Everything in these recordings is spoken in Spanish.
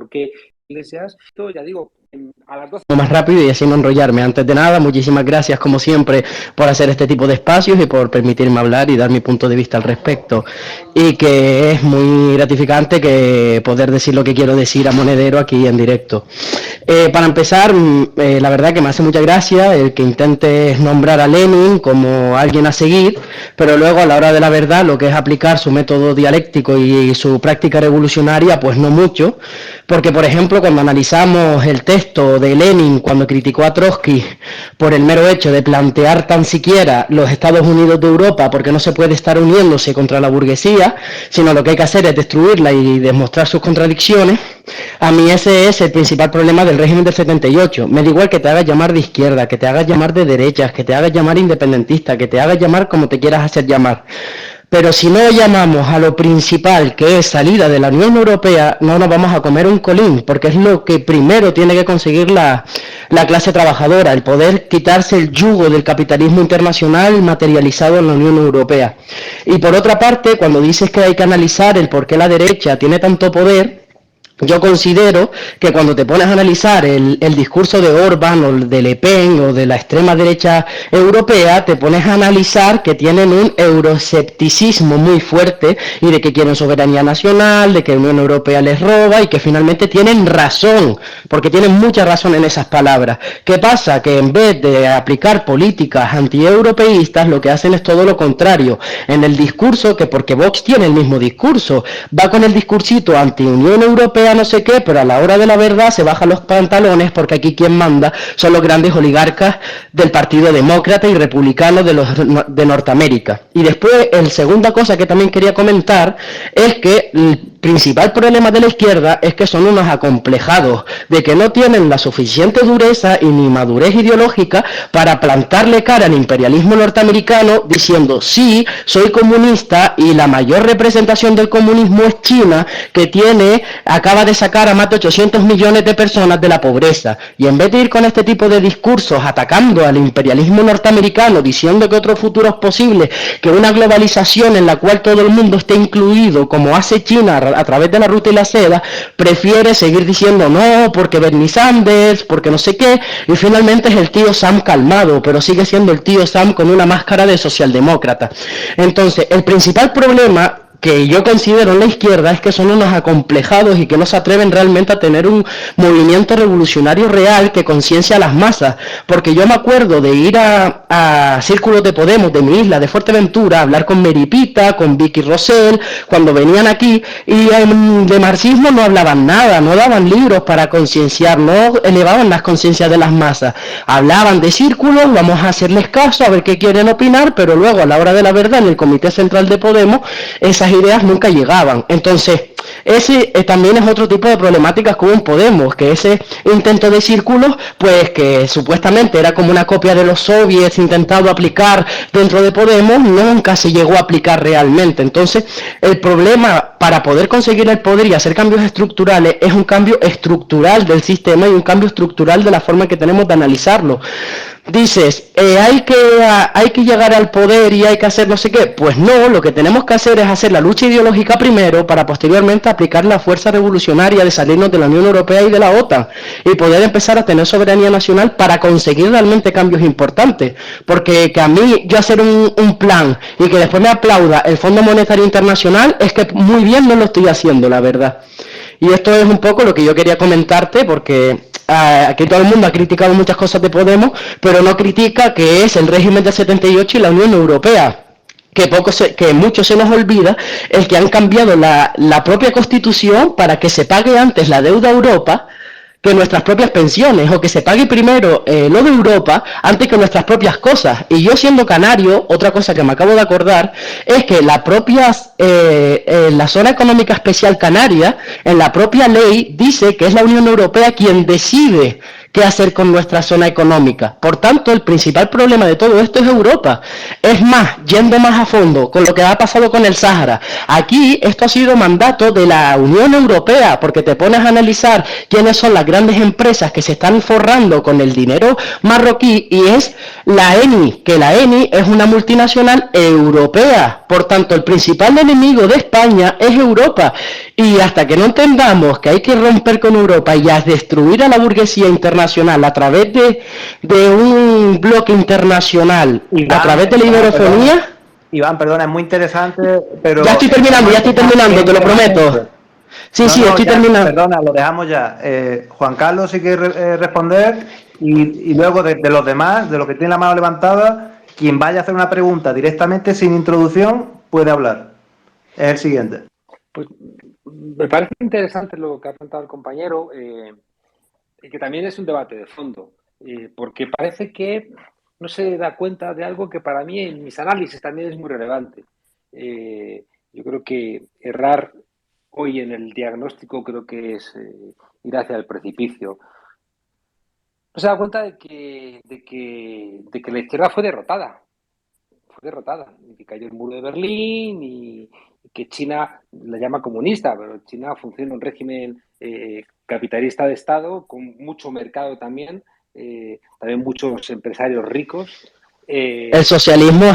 porque Iglesias, esto ya digo, a las 12... Más rápido y así no enrollarme. Antes de nada, muchísimas gracias como siempre por hacer este tipo de espacios y por permitirme hablar y dar mi punto de vista al respecto, y que es muy gratificante que poder decir lo que quiero decir a monedero aquí en directo. Para empezar, la verdad que me hace mucha gracia el que intentes nombrar a Lenin como alguien a seguir, pero luego a la hora de la verdad lo que es aplicar su método dialéctico y su práctica revolucionaria, pues no mucho, porque por ejemplo cuando analizamos el texto de Lenin cuando criticó a Trotsky por el mero hecho de plantear tan siquiera los Estados Unidos de Europa, porque no se puede estar uniéndose contra la burguesía, sino lo que hay que hacer es destruirla y demostrar sus contradicciones, a mí ese es el principal problema del régimen del 78. Me da igual que te hagas llamar de izquierda, que te hagas llamar de derechas, que te hagas llamar independentista, que te hagas llamar como te quieras hacer llamar. Pero si no llamamos a lo principal, que es salida de la Unión Europea, no nos vamos a comer un colín, porque es lo que primero tiene que conseguir la clase trabajadora, el poder quitarse el yugo del capitalismo internacional materializado en la Unión Europea. Y por otra parte, cuando dices que hay que analizar el por qué la derecha tiene tanto poder, yo considero que cuando te pones a analizar el discurso de Orbán o de Le Pen o de la extrema derecha europea, te pones a analizar que tienen un euroescepticismo muy fuerte y de que quieren soberanía nacional, de que la Unión Europea les roba y que finalmente tienen razón, porque tienen mucha razón en esas palabras. ¿Qué pasa? Que en vez de aplicar políticas antieuropeístas, lo que hacen es todo lo contrario. En el discurso, que porque Vox tiene el mismo discurso, va con el discursito anti-Unión Europea, no sé qué, pero a la hora de la verdad se bajan los pantalones porque aquí quien manda son los grandes oligarcas del Partido Demócrata y Republicano de Norteamérica. Y después, la segunda cosa que también quería comentar es que el principal problema de la izquierda es que son unos acomplejados, de que no tienen la suficiente dureza y ni madurez ideológica para plantarle cara al imperialismo norteamericano diciendo, sí, soy comunista y la mayor representación del comunismo es China, que acaba de sacar a más de 800 millones de personas de la pobreza. Y en vez de ir con este tipo de discursos atacando al imperialismo norteamericano, diciendo que otro futuro es posible, que una globalización en la cual todo el mundo esté incluido, como hace China a través de la ruta y la seda, prefiere seguir diciendo no, porque Bernie Sanders, porque no sé qué, y finalmente es el tío Sam calmado, pero sigue siendo el tío Sam con una máscara de socialdemócrata. Entonces, el principal problema que yo considero en la izquierda es que son unos acomplejados y que no se atreven realmente a tener un movimiento revolucionario real que conciencia a las masas, porque yo me acuerdo de ir a círculos de Podemos de mi isla de Fuerteventura, a hablar con Meripita, con Vicky Rosell, cuando venían aquí, y de marxismo no hablaban nada, no daban libros para concienciar, no elevaban las conciencias de las masas, hablaban de círculos, vamos a hacerles caso, a ver qué quieren opinar, pero luego a la hora de la verdad en el Comité Central de Podemos, esas ideas nunca llegaban. Entonces, ese también es otro tipo de problemáticas que hubo en Podemos, que ese intento de círculos, pues que supuestamente era como una copia de los soviets intentado aplicar dentro de Podemos, nunca se llegó a aplicar realmente. Entonces, el problema para poder conseguir el poder y hacer cambios estructurales es un cambio estructural del sistema y un cambio estructural de la forma que tenemos de analizarlo. Dices, hay que llegar al poder y hay que hacer no sé qué. Pues no, lo que tenemos que hacer es hacer la lucha ideológica primero para posteriormente aplicar la fuerza revolucionaria de salirnos de la Unión Europea y de la OTAN y poder empezar a tener soberanía nacional para conseguir realmente cambios importantes. Porque que a mí yo hacer un plan y que después me aplauda el Fondo Monetario Internacional es que muy bien no lo estoy haciendo, la verdad. Y esto es un poco lo que yo quería comentarte porque aquí todo el mundo ha criticado muchas cosas de Podemos, pero no critica que es el régimen del 78 y la Unión Europea. Que mucho se nos olvida el que han cambiado la propia Constitución para que se pague antes la deuda a Europa que nuestras propias pensiones, o que se pague primero lo de Europa antes que nuestras propias cosas. Y yo siendo canario, otra cosa que me acabo de acordar es que la zona económica especial canaria, en la propia ley, dice que es la Unión Europea quien decide qué hacer con nuestra zona económica. Por tanto, el principal problema de todo esto es Europa. Es más, yendo más a fondo con lo que ha pasado con el Sáhara. Aquí esto ha sido mandato de la Unión Europea, porque te pones a analizar quiénes son las grandes empresas que se están forrando con el dinero marroquí, y es la ENI, que la ENI es una multinacional europea. Por tanto, el principal enemigo de España es Europa. Y hasta que no entendamos que hay que romper con Europa y a destruir a la burguesía internacional a través de un bloque internacional, a través de la iberofonía... Iván, perdona, es muy interesante, pero... Ya estoy terminando, te lo prometo. Sí, sí, estoy terminando. Perdona, lo dejamos ya. Juan Carlos, si quiere responder, y luego de los demás, de los que tienen la mano levantada, quien vaya a hacer una pregunta directamente sin introducción puede hablar. Es el siguiente. Pues me parece interesante lo que ha planteado el compañero, que también es un debate de fondo, porque parece que no se da cuenta de algo que para mí en mis análisis también es muy relevante. Yo creo que errar hoy en el diagnóstico creo que es ir hacia el precipicio. No se da cuenta de que la izquierda fue derrotada, y que cayó el muro de Berlín y que China la llama comunista, pero China funciona en un régimen capitalista de Estado con mucho mercado también, también muchos empresarios ricos. El socialismo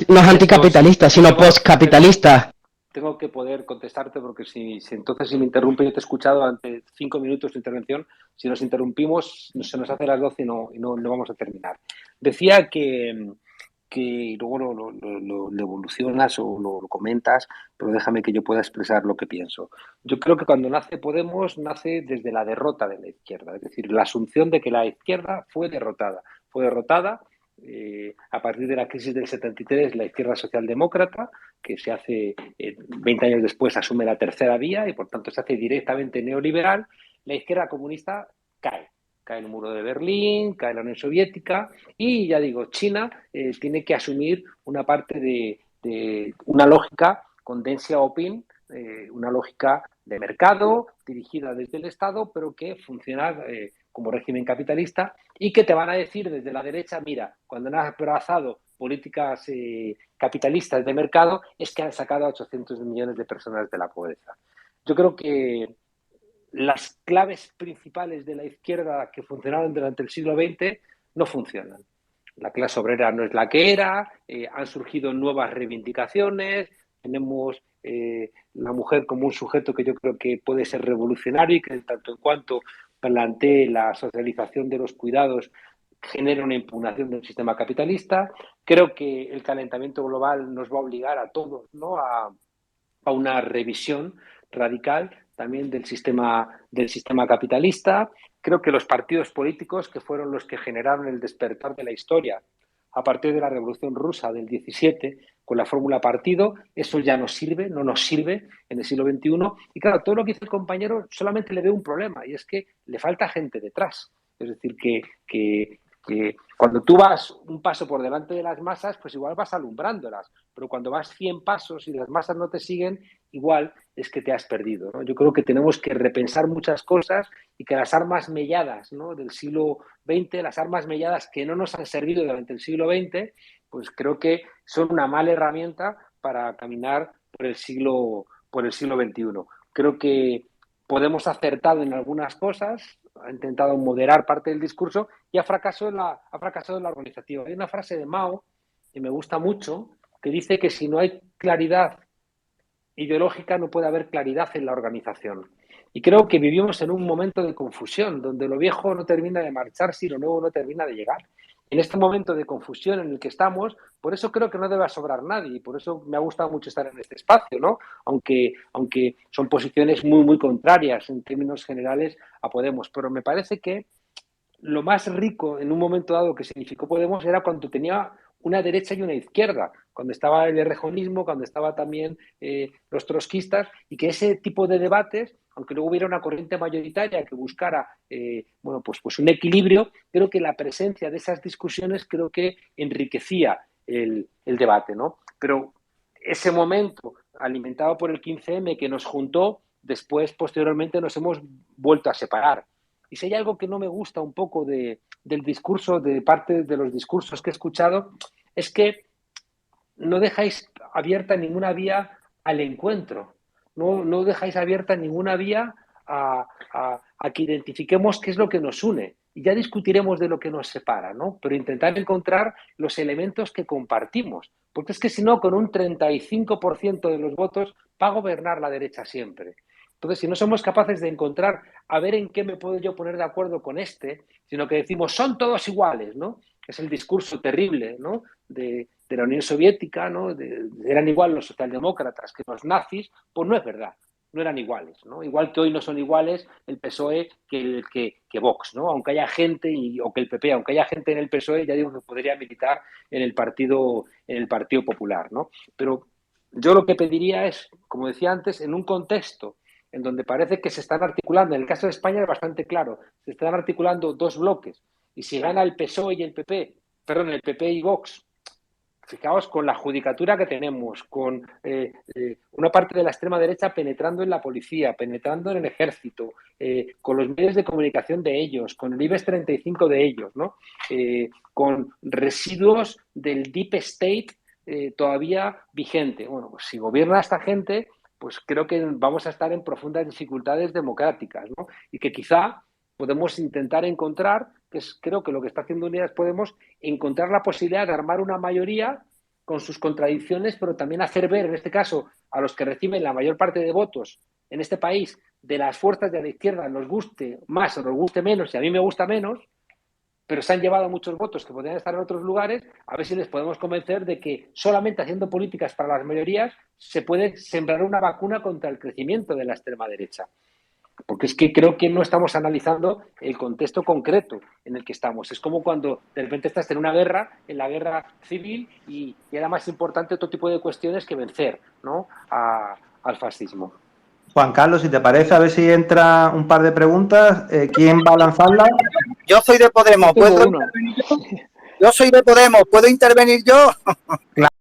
no es anticapitalista, sino postcapitalista. Tengo que poder contestarte porque si entonces si me interrumpe, yo te he escuchado durante 5 minutos tu intervención, si nos interrumpimos se nos hace las 12 y no vamos a terminar. Decía que luego lo evolucionas o lo comentas, pero déjame que yo pueda expresar lo que pienso. Yo creo que cuando nace Podemos, nace desde la derrota de la izquierda, es decir, la asunción de que la izquierda fue derrotada. Fue derrotada a partir de la crisis del 73, la izquierda socialdemócrata, que se hace 20 años después, asume la tercera vía y por tanto se hace directamente neoliberal. La izquierda comunista cae el muro de Berlín, cae la Unión Soviética y, ya digo, China tiene que asumir una parte de una lógica con Deng Xiaoping, una lógica de mercado dirigida desde el Estado, pero que funciona como régimen capitalista y que te van a decir desde la derecha, mira, cuando han abrazado políticas capitalistas de mercado es que han sacado a 800 millones de personas de la pobreza. Yo creo que las claves principales de la izquierda que funcionaron durante el siglo XX no funcionan. La clase obrera no es la que era, han surgido nuevas reivindicaciones, tenemos la mujer como un sujeto que yo creo que puede ser revolucionario y que en tanto en cuanto plantee la socialización de los cuidados genera una impugnación del sistema capitalista. Creo que el calentamiento global nos va a obligar a todos, ¿no?, a una revisión radical también del sistema capitalista. Creo que los partidos políticos, que fueron los que generaron el despertar de la historia a partir de la Revolución Rusa del 17, con la fórmula partido, eso ya no sirve, no nos sirve en el siglo XXI. Y claro, todo lo que dice el compañero solamente le veo un problema, y es que le falta gente detrás. Es decir, que cuando tú vas un paso por delante de las masas, pues igual vas alumbrándolas, pero cuando vas 100 pasos y las masas no te siguen, igual es que te has perdido, ¿no? Yo creo que tenemos que repensar muchas cosas y que las armas melladas, ¿no?, del siglo XX, las armas melladas que no nos han servido durante el siglo XX, pues creo que son una mala herramienta para caminar por el siglo XXI. Creo que Podemos ha acertado en algunas cosas, ha intentado moderar parte del discurso y ha fracasado en la organizativa. Hay una frase de Mao que me gusta mucho, que dice que si no hay claridad ideológica no puede haber claridad en la organización. Y creo que vivimos en un momento de confusión, donde lo viejo no termina de marcharse y lo nuevo no termina de llegar. En este momento de confusión en el que estamos, por eso creo que no debe sobrar nadie y por eso me ha gustado mucho estar en este espacio, ¿no? Aunque son posiciones muy, muy contrarias en términos generales a Podemos. Pero me parece que lo más rico en un momento dado que significó Podemos era cuando tenía una derecha y una izquierda, cuando estaba el errejonismo, cuando estaba también los trotskistas, y que ese tipo de debates, aunque luego hubiera una corriente mayoritaria que buscara pues un equilibrio, creo que la presencia de esas discusiones creo que enriquecía el debate, ¿no? Pero ese momento alimentado por el 15M que nos juntó, después, posteriormente, nos hemos vuelto a separar. Y si hay algo que no me gusta un poco del discurso, de parte de los discursos que he escuchado, es que no dejáis abierta ninguna vía al encuentro, no dejáis abierta ninguna vía a que identifiquemos qué es lo que nos une. Y ya discutiremos de lo que nos separa, ¿no? Pero intentar encontrar los elementos que compartimos. Porque es que si no, con un 35% de los votos va a gobernar la derecha siempre. Entonces, si no somos capaces de encontrar, a ver en qué me puedo yo poner de acuerdo con este, sino que decimos, son todos iguales, ¿no? Es el discurso terrible, ¿no? De la Unión Soviética, ¿no? Eran igual los socialdemócratas que los nazis, pues no es verdad, no eran iguales, ¿no? Igual que hoy no son iguales el PSOE que Vox, ¿no? Aunque haya gente, o que el PP, aunque haya gente en el PSOE, ya digo que podría militar en el Partido Popular, ¿no? Pero yo lo que pediría es, como decía antes, en un contexto en donde parece que se están articulando, en el caso de España es bastante claro, se están articulando dos bloques, y si gana el PSOE y el PP, perdón, el PP y Vox, fijaos con la judicatura que tenemos, con una parte de la extrema derecha penetrando en la policía, penetrando en el ejército, con los medios de comunicación de ellos, con el IBEX 35 de ellos, ¿no? Con residuos del Deep State todavía vigente. Bueno, pues si gobierna esta gente, pues creo que vamos a estar en profundas dificultades democráticas, ¿no? Y que quizá podemos intentar encontrar, que es creo que lo que está haciendo Unidas Podemos, encontrar la posibilidad de armar una mayoría con sus contradicciones, pero también hacer ver, en este caso, a los que reciben la mayor parte de votos en este país, de las fuerzas de la izquierda, nos guste más o nos guste menos, y a mí me gusta menos, pero se han llevado muchos votos que podrían estar en otros lugares, a ver si les podemos convencer de que solamente haciendo políticas para las mayorías se puede sembrar una vacuna contra el crecimiento de la extrema derecha. Porque es que creo que no estamos analizando el contexto concreto en el que estamos. Es como cuando de repente estás en una guerra, en la guerra civil, y era más importante otro tipo de cuestiones que vencer, ¿no? al fascismo. Juan Carlos, si te parece, a ver si entra un par de preguntas. ¿Quién va a lanzarlas? Yo soy de Podemos, ¿puedo intervenir yo? Yo soy de Podemos, ¿puedo intervenir yo? Claro.